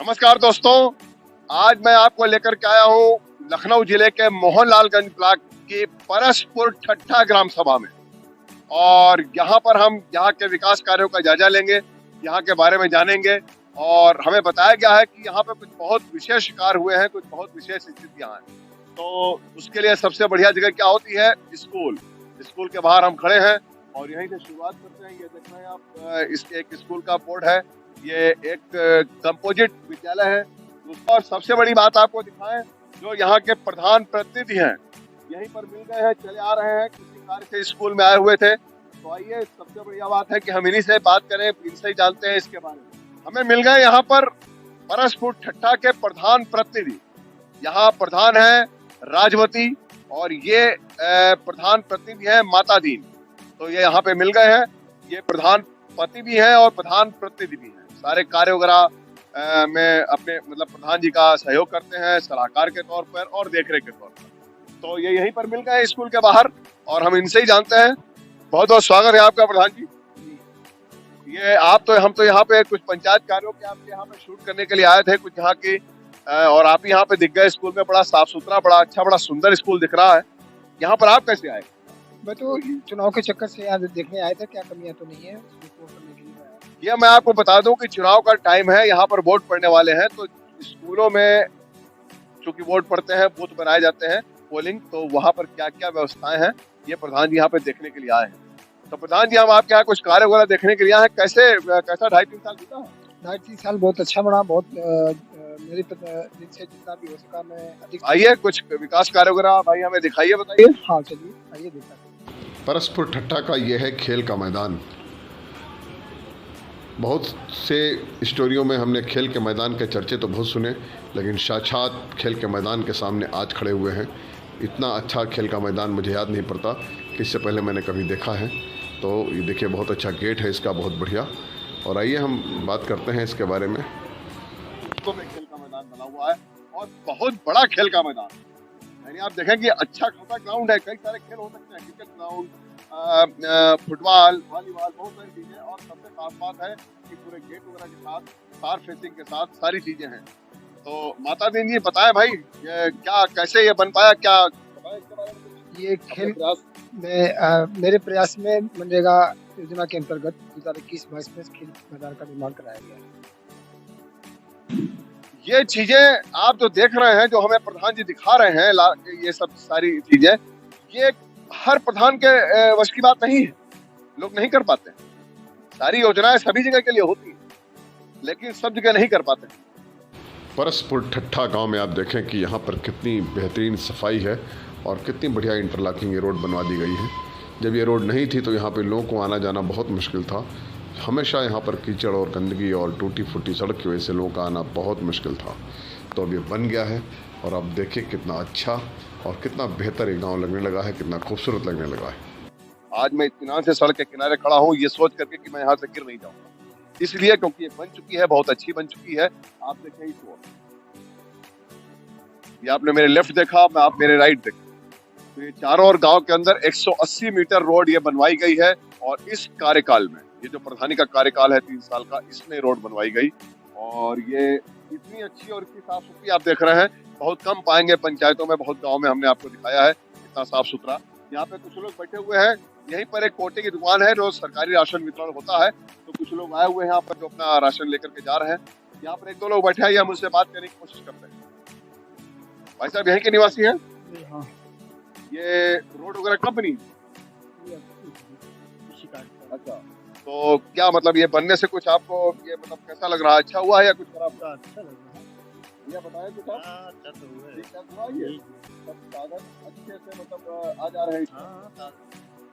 नमस्कार दोस्तों, आज मैं आपको लेकर के आया हूँ लखनऊ जिले के मोहनलालगंज ब्लॉक की परसपुर ठट्ठा ग्राम सभा में। और यहाँ पर हम यहाँ के विकास कार्यों का जायजा लेंगे, यहाँ के बारे में जानेंगे। और हमें बताया गया है कि यहाँ पे कुछ बहुत विशेष कार्य हुए हैं, कुछ बहुत विशेष स्थितियां हैं। तो उसके लिए सबसे बढ़िया जगह क्या होती है? स्कूल के बाहर हम खड़े हैं और यहीं से शुरुआत करते हैं। ये देख रहे हैं आप, इसके एक स्कूल का बोर्ड है, ये एक कंपोजिट विद्यालय है। और सबसे बड़ी बात आपको दिखाएं, जो यहाँ के प्रधान प्रतिनिधि हैं यहीं पर मिल गए हैं, चले आ रहे हैं, किसी कार्य से स्कूल में आए हुए थे। तो आइए, सबसे बढ़िया बात है कि हम इन्हीं से बात करें, इनसे ही जानते हैं इसके बारे में। हमें मिल गए यहाँ पर परसपुर ठट्ठा के प्रधान प्रतिनिधि। यहाँ प्रधान है राजवती और ये प्रधान प्रतिनिधि है माता दीन। तो ये यहाँ पे मिल गए हैं, ये प्रधान पति भी हैं और प्रधान प्रतिनिधि भी हैं। सारे कार्य वगैरह में अपने मतलब प्रधान जी का सहयोग करते हैं, सलाहकार के तौर पर और देखरेख के तौर पर। तो ये यहीं पर मिल गए स्कूल के बाहर और हम इनसे ही जानते हैं। बहुत बहुत स्वागत है आपका प्रधान जी। ये हम तो यहाँ पे कुछ पंचायत कार्यों के आपके यहाँ पे शूट करने के लिए आए थे, कुछ यहाँ की, और आप यहाँ पे दिख गए स्कूल में। बड़ा साफ सुथरा, बड़ा अच्छा, बड़ा सुंदर स्कूल दिख रहा है। यहाँ पर आप कैसे आए? मैं तो चुनाव के चक्कर से यहाँ देखने आए थे, क्या कमियां तो नहीं है करने के लिए। ये मैं आपको बता दूं कि चुनाव का टाइम है, यहाँ पर वोट पड़ने वाले हैं। तो स्कूलों में चूंकि वोट पड़ते हैं, बूथ बनाए जाते हैं, पोलिंग, तो वहाँ पर क्या क्या व्यवस्थाएं हैं ये प्रधान जी यहाँ पे देखने के लिए आए हैं। तो प्रधान जी, हम आपके यहाँ कुछ कार्य वगैरह देखने के लिए आए हैं। कैसा 2.5-3 साल बीता है? 2.5-3 साल बहुत अच्छा बना, बहुत मेरे जिनसे जितना भी हो सका मैं अधिक। आइए, कुछ विकास कार्य वगैरह भाई हमें दिखाइए, बताइए। हाँ चलिए, आइए देखा। परसपुर ठट्ठा का यह है खेल का मैदान। बहुत से स्टोरियों में हमने खेल के मैदान के चर्चे तो बहुत सुने, लेकिन साक्षात खेल के मैदान के सामने आज खड़े हुए हैं। इतना अच्छा खेल का मैदान मुझे याद नहीं पड़ता कि इससे पहले मैंने कभी देखा है। तो ये देखिए, बहुत अच्छा गेट है इसका, बहुत बढ़िया। और आइए हम बात करते हैं इसके बारे में। खेल का मैदान बना हुआ है और बहुत बड़ा खेल का मैदान, यानी आप देखें कि अच्छा खासा ग्राउंड है। कई सारे खेल हो सकते हैं, क्रिकेट ग्राउंड, फुटबॉल, वॉलीबॉल, बहुत सारी चीजें। और सबसे खास बात है कि पूरे गेट वगैरह के साथ, कार फेसिंग के साथ सारी चीजें हैं। तो माता दीन जी बताएं भाई, ये क्या, कैसे ये बन पाया, क्या बताएं इसके बारे में? ये खेल में मेरे प्रयास में मनरेगा योजना के अंतर्गत 2021-22 में खेल मैदान का निर्माण कराया गया है। ये चीजें आप जो देख रहे हैं, जो हमें प्रधान जी दिखा रहे हैं, ये सब सारी चीजें, ये हर प्रधान के वश की बात नहीं है, लोग नहीं कर पाते। सारी योजनाएं सभी जगह के लिए होती है, लेकिन सब जगह नहीं कर पाते। परसपुर ठट्ठा गांव में आप देखें कि यहाँ पर कितनी बेहतरीन सफाई है और कितनी बढ़िया इंटरलॉकिंग ये रोड बनवा दी गई है। जब ये रोड नहीं थी तो यहाँ पे लोगों को आना जाना बहुत मुश्किल था। हमेशा यहाँ पर कीचड़ और गंदगी और टूटी फूटी सड़क की वजह से लोगों का आना बहुत मुश्किल था। तो अब ये बन गया है और अब देखिए कितना अच्छा और कितना बेहतर ये गांव लगने लगा है, कितना खूबसूरत लगने लगा है। आज मैं इत्मीनान से सड़क के किनारे खड़ा हूँ, ये सोच करके कि मैं यहाँ से गिर नहीं जाऊंगा, इसलिए क्योंकि ये बन चुकी है, बहुत अच्छी बन चुकी है। आप देखें इस ओर, ये आपने मेरे लेफ्ट देखा, आप मेरे राइट देखें। तो ये चारों ओर गांव के अंदर 180 मीटर रोड ये बनवाई गई है। और इस कार्यकाल में, ये जो प्रधानी का कार्यकाल है 3 साल का, इसमें रोड बनवाई गई। और ये इतनी अच्छी और इतनी साफ सुथरी आप देख रहे हैं, बहुत कम पाएंगे पंचायतों में, बहुत गाँव में हमने आपको दिखाया है इतना साफ सुथरा। यहाँ पे कुछ लोग बैठे हुए हैं, यहीं पर एक कोटे की दुकान है, रोज सरकारी राशन वितरण होता है। तो कुछ लोग आए हुए हैं यहाँ पर जो अपना राशन लेकर के जा रहे हैं। यहाँ पर 1-2 लोग बैठे हैं, या मुझसे बात करने की कोशिश करते हैं। भाई साहब यहीं के निवासी हैं? हाँ। ये रोड वगैरह कब बनी? अच्छा, तो क्या मतलब ये बनने से कुछ आपको ये मतलब कैसा लग रहा है? अच्छा हुआ है या कुछ खराब? अच्छा लग रहा है। ये बताया कुछ आप? अच्छा तो हुआ है। ठीक ठाक हुआ ये? सब कागज अच्छे से मतलब आ जा रहे हैं इसमें?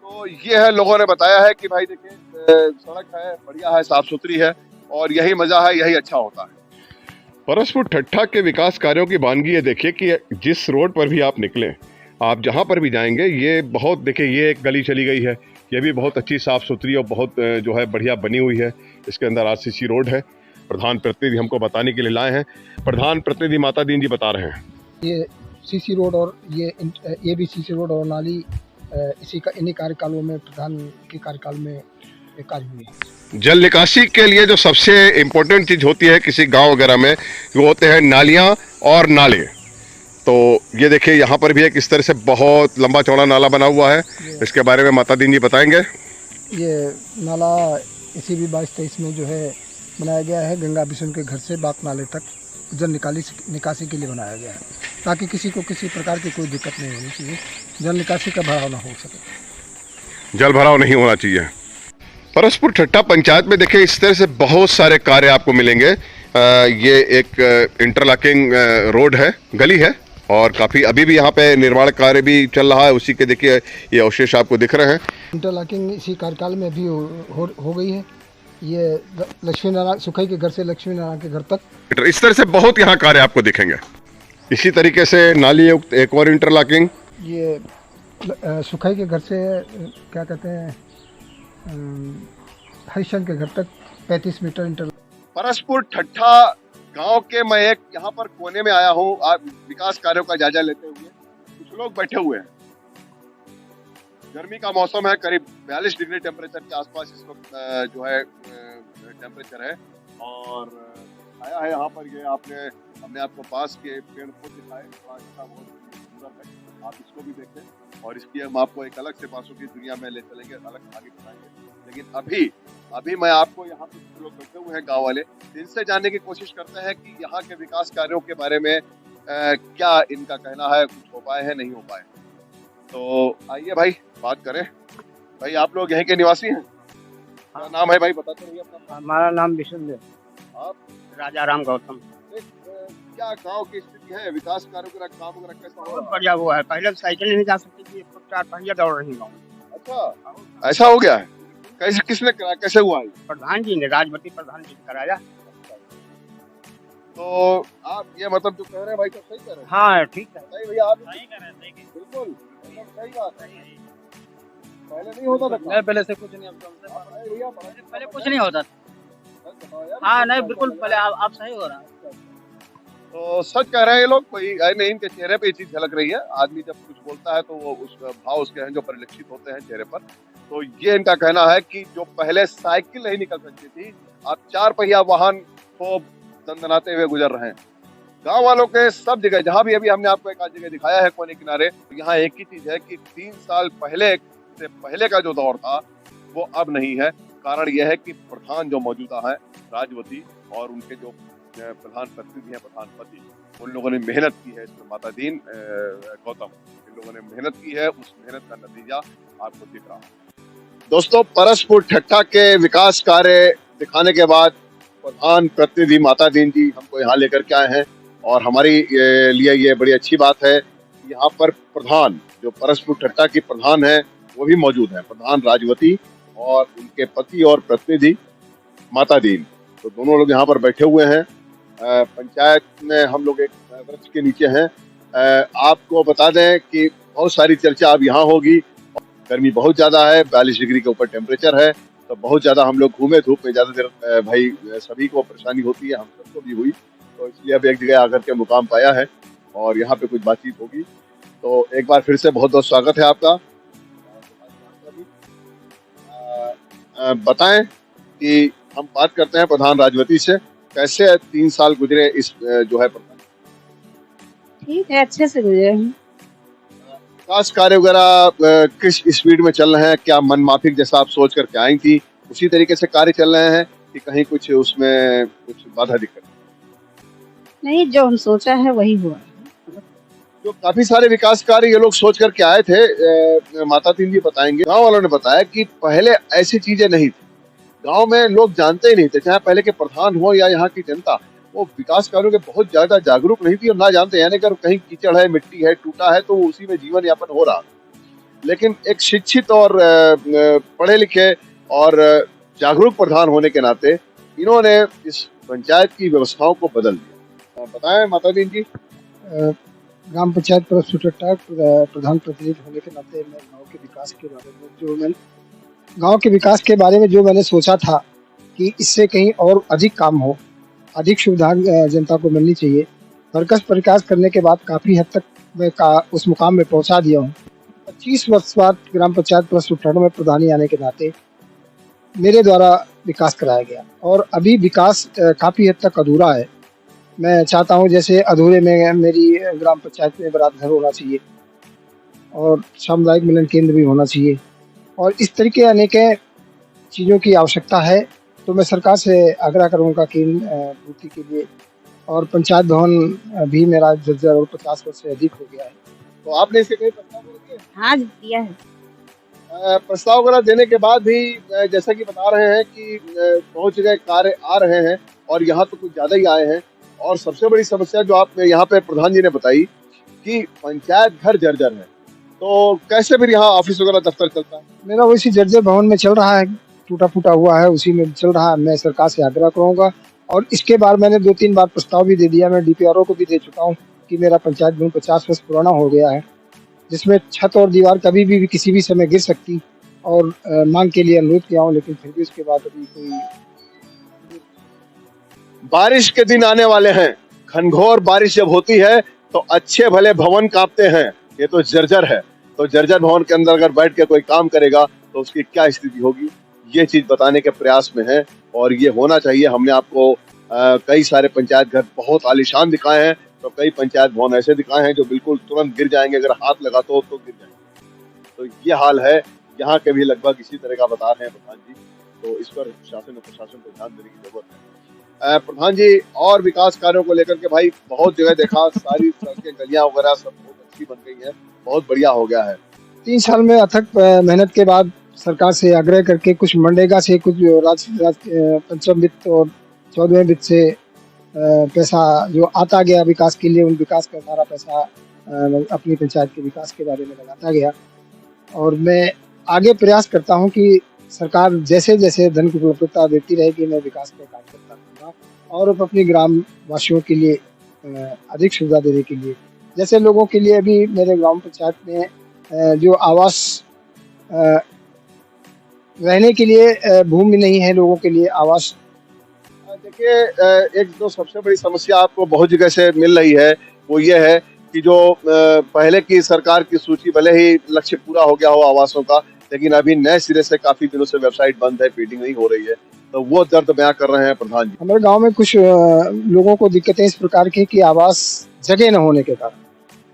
तो ये है, लोगों ने बताया है कि भाई देखिए, सड़क है, बढ़िया है, साफ सुथरी है, और यही मजा है, यही अच्छा होता है। परसपुर ठट्ठा के विकास कार्यों की वानगी ये देखिए कि जिस रोड पर भी आप निकलें, आप जहाँ पर भी जाएंगे, ये बहुत, देखिए ये एक गली चली गई है, ये भी बहुत अच्छी साफ़ सुथरी और बहुत जो है बढ़िया बनी हुई है। इसके अंदर आरसीसी रोड है। प्रधान प्रतिनिधि हमको बताने के लिए लाए हैं। प्रधान प्रतिनिधि माता दीन जी बता रहे हैं, ये सीसी रोड और ये भी सीसी रोड और नाली इन्हीं कार्यकालों में, प्रधान के कार्यकाल में कार्य हुए हैं। जल निकासी के लिए जो सबसे इम्पोर्टेंट चीज़ होती है किसी गांव वगैरह में, वो होते हैं नालियां और नाले। तो ये देखिए यहाँ पर भी एक इस तरह से बहुत लंबा चौड़ा नाला बना हुआ है, इसके बारे में माता दीन जी बताएंगे। ये नाला इसी भी 22-23 में जो है बनाया गया है, गंगा बिशुन के घर से बाप नाले तक जल निकासी के लिए बनाया गया है, ताकि किसी को किसी प्रकार की कोई दिक्कत नहीं होनी चाहिए, जल निकासी का भराव ना हो सके, जल भराव नहीं होना चाहिए। परसपुर ठट्टा पंचायत में देखिए इस तरह से बहुत सारे कार्य आपको मिलेंगे। ये एक इंटरलॉकिंग रोड है, गली है, और काफ़ी अभी भी यहाँ पे निर्माण कार्य भी चल रहा है। उसी के देखिए ये अवशेष आपको दिख रहे हैं। इंटरलॉकिंग इसी कार्यकाल में भी हो गई है। ये लक्ष्मी नारायण सुखई के घर से लक्ष्मी नारायण के घर तक इस तरह से बहुत यहाँ कार्य आपको दिखेंगे। इसी तरीके से नाली युक्त एक और इंटरलॉकिंग, ये सुखई के घर से क्या कहते हैं हरिशन के घर तक 35 मीटर इंटर। परसपुर ठट्ठा गांव के मैं एक यहाँ पर कोने में आया हूँ आप विकास कार्यों का जायजा लेते हुए। कुछ लोग बैठे हुए हैं, गर्मी का मौसम है, करीब 42 डिग्री टेम्परेचर के आसपास इस वक्त जो है टेम्परेचर है। और आया है यहाँ पर, ये हमने आपको पास के पेड़ पौधे दिखाए, बहुत सुंदर है, आप इसको भी देखें। और इसकी हम आपको एक अलग से पासों की दुनिया में ले चलेंगे, अलग आगे बताएंगे। लेकिन अभी मैं आपको यहाँ पे लोग बैठे हुए हैं गाँव वाले, इनसे जानने की कोशिश करते हैं कि यहाँ के विकास कार्यों के बारे में क्या इनका कहना है, कुछ हो पाए है, नहीं हो पाए। तो आइए भाई बात करें। भाई आप लोग यहीं के निवासी हैं? क्या नाम है भाई, बताते रहिए अपना। हमारा नाम विशुद्ध है। आप? राजा राम गौतम। क्या गांव की स्थिति है, विकास कार्यों का काम वगैरह कैसा हो बहुत रहा है? बढ़िया हुआ है, पहले साइकिल नहीं जा सकती थी, 4 पहिया दौड़ रही गाँव में। अच्छा, ऐसा हो गया है? किसने कराया, कैसे हुआ है? प्रधान जी ने, राजवती प्रधान जी ने कराया। तो आप ये मतलब जो कह रहे हैं भाई, तो सही कह रहे हैं? हाँ ठीक है, सही भैया, आप सही कह रहे हैं, सही बिल्कुल सही बात है। पहले नहीं होता था? नहीं, पहले से कुछ नहीं, अब भैया पहले कुछ नहीं होता था। हाँ नहीं, बिल्कुल पहले आप सही हो रहा है। तो सच कह रहे हैं ये लोग, कोई नहीं, इनके चेहरे पे ये चीज झलक रही है। आदमी जब कुछ बोलता है तो वो उस भाव उसके हैं जो परिलक्षित होते हैं चेहरे पर। तो ये इनका कहना है कि जो पहले साइकिल नहीं निकल सकती थी, अब 4 पहिया वाहन को दंदनाते हुए गुजर रहे हैं। गांव वालों के सब जगह, जहां भी अभी हमने आपको एक आध जगह दिखाया है कोने किनारे, यहाँ एक ही चीज है कि 3 साल पहले से पहले का जो दौर था वो अब नहीं है। कारण यह है कि प्रधान जो मौजूदा है राजवती और उनके जो प्रधान प्रतिनिधि हैं, प्रधान पति, उन लोगों ने मेहनत की है इसमें। माता दीन गौतम, इन लोगों ने मेहनत की है, उस मेहनत का नतीजा आपको दिख रहा है। दोस्तों, परसपुर ठट्ठा के विकास कार्य दिखाने के बाद प्रधान प्रतिनिधि माता दीन जी हमको यहाँ लेकर के आए हैं, और हमारी लिए ये बड़ी अच्छी बात है। यहाँ पर प्रधान जो परसपुर ठट्ठा की प्रधान है वो भी मौजूद है, प्रधान राजवती और उनके पति और प्रतिनिधि माता दीन, तो दोनों लोग यहाँ पर बैठे हुए हैं। पंचायत में हम लोग एक वृक्ष के नीचे हैं। आपको बता दें कि बहुत सारी चर्चा अब यहाँ होगी। गर्मी बहुत ज्यादा है, 42 डिग्री के ऊपर टेम्परेचर है, तो बहुत ज्यादा हम लोग घूमे धूप में, ज्यादा देर भाई सभी को परेशानी होती है, हम सबको भी हुई, तो इसलिए अब एक जगह आकर के मुकाम पाया है और यहाँ पे कुछ बातचीत होगी। तो एक बार फिर से बहुत बहुत स्वागत है आपका। बताएं कि हम बात करते हैं प्रधान राजवती से, कैसे 3 साल गुजरे इस जो है प्रधान? ठीक है, अच्छे से गुजरे हैं। विकास कार्य वगैरह किस स्पीड में चल रहे हैं? क्या मन माफिक जैसा आप सोच करके आई थी उसी तरीके से कार्य चल रहे हैं कि कहीं कुछ उसमें कुछ बाधा दिक्कत? नहीं, जो हम सोचा है वही हुआ। जो काफी सारे विकास कार्य ये लोग सोच करके आए थे, माता दीन जी बताएंगे। गांव वालों ने बताया कि पहले ऐसी चीजें नहीं थी, गांव में लोग जानते ही नहीं थे, चाहे पहले के प्रधान हो या यहाँ की जनता, वो विकास कार्यों के बहुत ज्यादा जागरूक नहीं थी और ना जानते। यानी अगर कहीं कीचड़ है, मिट्टी है, टूटा है, तो उसी में जीवन यापन हो रहा। लेकिन एक शिक्षित और पढ़े लिखे और जागरूक प्रधान होने के नाते इन्होंने इस पंचायत की व्यवस्थाओं को बदल दिया। बताएं माता दीन जी। ग्राम पंचायत परसपुर ठट्ठा प्रधान प्रतिनिधि होने के नाते मैं गाँव के विकास के बारे में जो मैंने सोचा था कि इससे कहीं और अधिक काम हो, अधिक सुविधा जनता को मिलनी चाहिए, वर्कस प्रयास करने के बाद काफ़ी हद तक मैं उस मुकाम में पहुंचा दिया हूं। 25 वर्ष बाद ग्राम पंचायत परसपुर ठट्ठा में प्रधानी आने के नाते मेरे द्वारा विकास कराया गया और अभी विकास काफ़ी हद तक अधूरा है। मैं चाहता हूँ जैसे अधूरे में मेरी ग्राम पंचायत में बरात घर होना चाहिए और सामुदायिक मिलन केंद्र भी होना चाहिए और इस तरीके अनेक चीज़ों की आवश्यकता है। तो मैं सरकार से आग्रह करूँगा कि पूर्ति के लिए और पंचायत भवन भी मेरा जर्जर और 50 वर्ष से अधिक हो गया है। तो आपने इसके कई प्रस्ताव रखे हैं? हाँ दिया है। प्रस्ताव वगैरह देने के बाद भी जैसा कि बता रहे हैं कि बहुत जगह कार्य आ रहे हैं और यहाँ तो कुछ ज्यादा ही आए हैं। और सबसे बड़ी समस्या जो आप यहाँ पे प्रधान जी ने बताई कि पंचायत घर जर्जर है, तो कैसे फिर यहाँ ऑफिस वगैरह दफ्तर चलता है? मेरा वैसी जर्जर भवन में चल रहा है, टूटा फूटा हुआ है, उसी में चल रहा है। मैं सरकार से आग्रह करूँगा और इसके बाद मैंने 2-3 बार प्रस्ताव भी दे दिया। मैं DPRO को भी दे चुका हूँ कि मेरा पंचायत भवन 50 वर्ष पुराना हो गया है, जिसमें छत और दीवार कभी भी किसी भी समय गिर सकती और मांग के लिए अनुरोध किया हूँ, लेकिन फिर भी उसके बाद अभी कोई। बारिश के दिन आने वाले हैं, घनघोर बारिश जब होती है तो अच्छे भले भवन कांपते हैं। ये तो जर्जर है, तो जर्जर भवन के अंदर अगर बैठ के कोई काम करेगा तो उसकी क्या स्थिति होगी, ये चीज बताने के प्रयास में है और ये होना चाहिए। हमने आपको कई सारे पंचायत घर बहुत आलीशान दिखाए हैं, तो कई पंचायत भवन ऐसे दिखाए हैं जो बिल्कुल तुरंत गिर जाएंगे, अगर हाथ लगा तो गिर जाएंगे। तो ये हाल है यहाँ के भी लगभग इसी तरह का बता रहे हैं प्रधान जी। तो इस पर शासन और प्रशासन को ध्यान देने की जरूरत है। प्रधान जी, और विकास कार्यों को लेकर के भाई बहुत जगह देखा, सारी सड़कें गलियां वगैरह सब बहुत अच्छी बन गई है, बहुत बढ़िया हो गया है। 3 साल में अथक मेहनत के बाद सरकार से आग्रह करके कुछ मनरेगा से, कुछ पंचम वित्त और 14वें वित्त से पैसा जो आता गया विकास के लिए, उन विकास का सारा पैसा अपनी पंचायत के विकास के बारे में लगाता गया। और मैं आगे प्रयास करता हूं कि सरकार जैसे जैसे धन की उपलब्धता देती रहेगी, मैं विकास का काम करता रहूँगा और अपनी ग्राम वासियों के लिए अधिक सुविधा देने के लिए, जैसे लोगों के लिए अभी मेरे ग्राम पंचायत में जो आवास रहने के लिए भूमि नहीं है, लोगों के लिए आवास। देखिए, एक जो सबसे बड़ी समस्या आपको बहुत जगह से मिल रही है वो ये है कि जो पहले की सरकार की सूची, भले ही लक्ष्य पूरा हो गया हो आवासों का, लेकिन अभी नए सिरे से काफी दिनों से वेबसाइट बंद है, फीडिंग नहीं हो रही है, तो वो दर्द बयां कर रहे हैं प्रधान जी। हमारे गांव में कुछ लोगों को दिक्कतें इस प्रकार की कि आवास जगह न होने के कारण,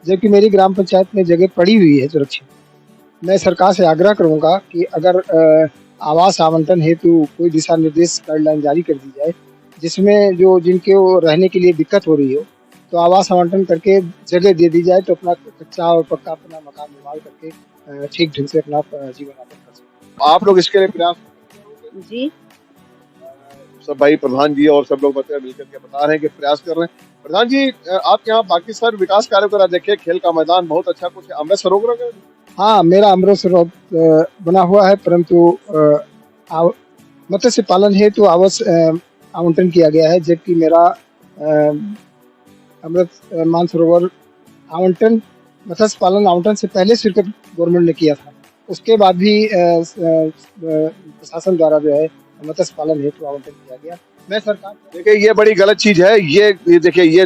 जबकि मेरी ग्राम पंचायत में जगह पड़ी हुई है सुरक्षित। मैं सरकार से आग्रह करूंगा कि अगर आवास आवंटन हेतु कोई दिशा निर्देश गाइडलाइन जारी कर दी जाए, जिसमें जो जिनके रहने के लिए दिक्कत हो रही हो, तो आवास आवंटन करके जगह दे दी जाए, तो अपना कच्चा और पक्का अपना मकान निर्माण करके ठीक ढंग से अपना जीवन यापन कर सकते। आप लोग इसके लिए प्रयास जी सब भाई प्रधान जी और सब लोग मिलकर के बता रहे हैं कि प्रयास कर रहे हैं। प्रधान जी, आपके यहाँ बाकी सर विकास कार्य करा, देखिए खेल का मैदान बहुत अच्छा, कुछ अमृत सरोवर का? हाँ, मेरा अमृत सरोवर बना हुआ है, परंतु मत्स्य पालन हेतु आवंटन किया गया है, जबकि मेरा अमृत मानसरोवर आवंटन मत्स्य पालन आवंटन से पहले स्वीकृत गवर्नमेंट ने किया था। उसके बाद भी प्रशासन द्वारा जो है मत्स्य पालन हेतु आवंटन किया गया। मैं सरकार, देखिए ये बड़ी गलत चीज है। ये देखिए ये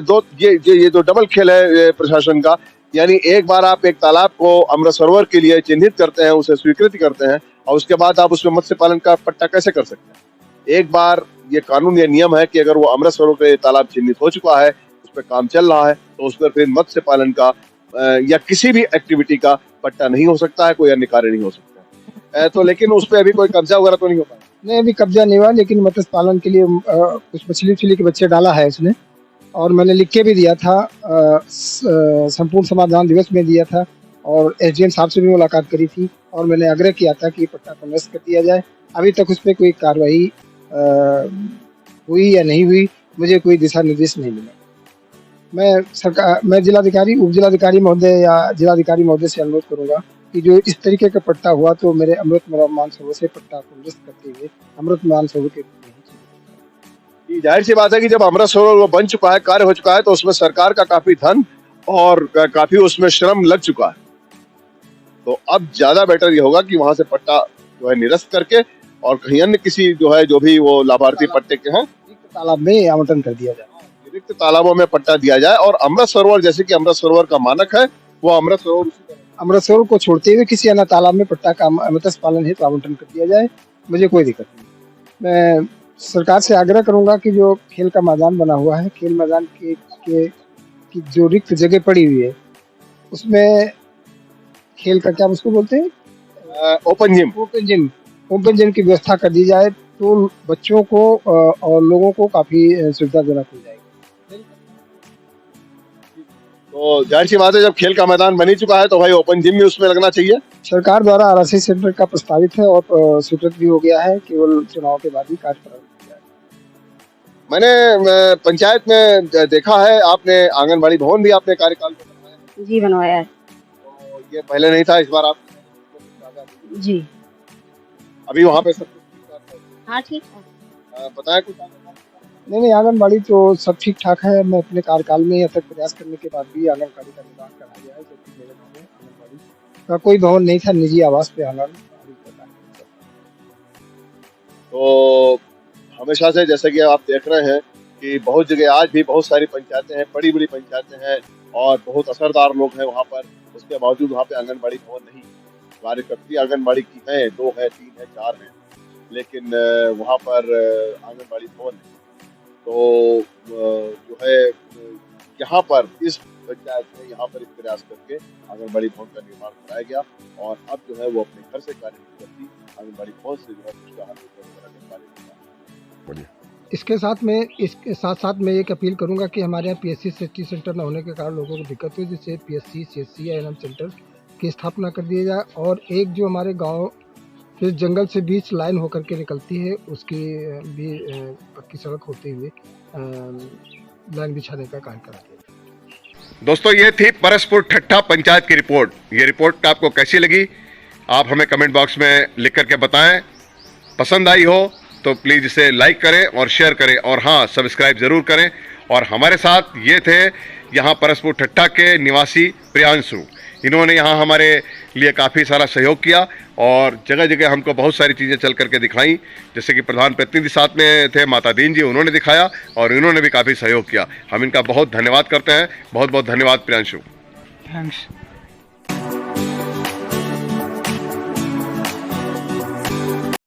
जो डबल खेल है प्रशासन का, यानी एक बार आप एक तालाब को अमृत सरोवर के लिए चिन्हित करते हैं, उसे स्वीकृति करते हैं, और उसके बाद आप उसमें मत्स्य पालन का पट्टा कैसे कर सकते हैं? एक बार ये कानून, ये नियम है कि अगर वो अमृत सरोवर के तालाब चिन्हित हो चुका है, उस पर काम चल रहा है, तो उस पर फिर मत्स्य पालन का या किसी भी एक्टिविटी का पट्टा नहीं हो सकता है, कोई अन्य कार्य नहीं हो सकता है। तो लेकिन उस पर अभी कोई कब्जा वगैरह तो नहीं हो पाया? नहीं, अभी कब्जा नहीं हुआ, लेकिन मत्स्य पालन के लिए कुछ मछली के बच्चे डाला है उसने, और मैंने लिख के भी दिया था, संपूर्ण समाधान दिवस में दिया था, और SDM साहब से भी मुलाकात करी थी, और मैंने आग्रह किया था कि पट्टा को निरस्त कर दिया जाए। अभी तक उस पर कोई कार्रवाई हुई या नहीं हुई, मुझे कोई दिशा निर्देश नहीं मिला। मैं जिलाधिकारी, उप जिलाधिकारी महोदय या जिलाधिकारी महोदय से अनुरोध करूंगा कि जो इस तरीके का पट्टा हुआ, तो मेरे अमृत मानसरोवर से पट्टा को निरस्त करते हुए अमृत मानसरोवर के। जाहिर सी बात है कि जब अमृत सरोवर वो बन चुका है, कार्य हो चुका है, तो उसमें सरकार का काफी धन और काफी उसमें श्रम लग चुका है। तो अब ज्यादा बेटर ये होगा कि वहां से पट्टा जो है निरस्त करके और कहीं अन्य किसी जो भी वो लाभार्थी पट्टे के हैं, तालाब में आवंटन कर दिया जाए, रिक्त तालाबों में पट्टा दिया जाए। और अमृत सरोवर, जैसे कि अमृत सरोवर का मानक है, वो अमृत सरोवर को छोड़ते हुए किसी अन्य तालाब में पट्टा का मत्स्य पालन हेतु आवंटन कर दिया जाए, मुझे कोई दिक्कत नहीं। मैं सरकार से आग्रह करूंगा कि जो खेल का मैदान बना हुआ है, खेल मैदान के की जो रिक्त जगह पड़ी हुई है, उसमें खेल का क्या उसको बोलते हैं, ओपन जिम। ओपन जिम की व्यवस्था कर दी जाए तो बच्चों को और लोगों को काफी सुविधाजनक हो जाएगी। तो जाहिर सी बात है, जब खेल का मैदान बन ही चुका है तो भाई ओपन जिम भी उसमें लगना चाहिए। सरकार द्वारा आरसी सेंटर का प्रस्तावित है और स्वीकृत भी हो गया है, केवल चुनाव के बाद ही कार्य प्रारंभ किया जाएगा। मैंने पंचायत में देखा है, आपने आंगनबाड़ी भवन भी आपने कार्यकाल में बनवाया। जी बनवाया है। तो ये पहले नहीं था, इस बार आप जी अभी वहाँ पे सब कुछ ठीक-ठाक है? हाँ ठीक है। बताएं कुछ। नहीं, आंगनबाड़ी तो सब ठीक ठाक है। मैं अपने कार्यकाल में अथक प्रयास करने के बाद भी आंगनबाड़ी का निर्माण करा दिया है, जबकि मेरे गाँव में आंगनबाड़ी का कोई भवन नहीं था, निजी आवास पे आंगनबाड़ी का कार्य चलता है। तो हमेशा से जैसे कि आप देख रहे हैं कि बहुत जगह आज भी बहुत सारी पंचायतें हैं, बड़ी-बड़ी पंचायतें हैं और बहुत असरदार लोग हैं वहाँ पर, उसके बावजूद वहाँ पे आंगनबाड़ी भवन नहीं। कार्य करती आंगनबाड़ी की है, 2 है, 3 है, 4 है, लेकिन वहाँ पर आंगनबाड़ी भवन नहीं। तो जो है यहाँ पर इस पंचायत में यहाँ पर इस प्रयास करके आंगनबाड़ी भवन का निर्माण कराया गया और अब जो है वो अपने घर से कार्य नहीं करती, आंगनबाड़ी भवन से जो है पुष्टाहार वगैरह का कार्य करता है। इसके साथ साथ मैं एक अपील करूंगा कि हमारे यहाँ पीएससी सेफ्टी सेंटर न होने के कारण लोगों को दिक्कत हुई, जिससे पीएससी सीएससी या एनएम सेंटर की स्थापना कर दी जाए और एक जो हमारे गांव फिर जंगल से बीच लाइन होकर के निकलती है, उसकी भी पक्की सड़क होते हुए लाइन बिछाने का कार्य करा दिया। दोस्तों, ये थी परसपुर ठट्ठा पंचायत की रिपोर्ट। ये रिपोर्ट आपको कैसी लगी आप हमें कमेंट बॉक्स में लिख करके बताएं। पसंद आई हो तो प्लीज़ इसे लाइक करें और शेयर करें और हाँ, सब्सक्राइब ज़रूर करें। और हमारे साथ ये थे यहाँ परसपुर ठट्ठा के निवासी प्रियांशु। इन्होंने यहाँ हमारे लिए काफ़ी सारा सहयोग किया और जगह जगह हमको बहुत सारी चीज़ें चल करके दिखाई, जैसे कि प्रधान प्रतिनिधि साथ में थे माता दीन जी, उन्होंने दिखाया और इन्होंने भी काफ़ी सहयोग किया। हम इनका बहुत धन्यवाद करते हैं। बहुत बहुत धन्यवाद प्रियांशु। थैंक्स।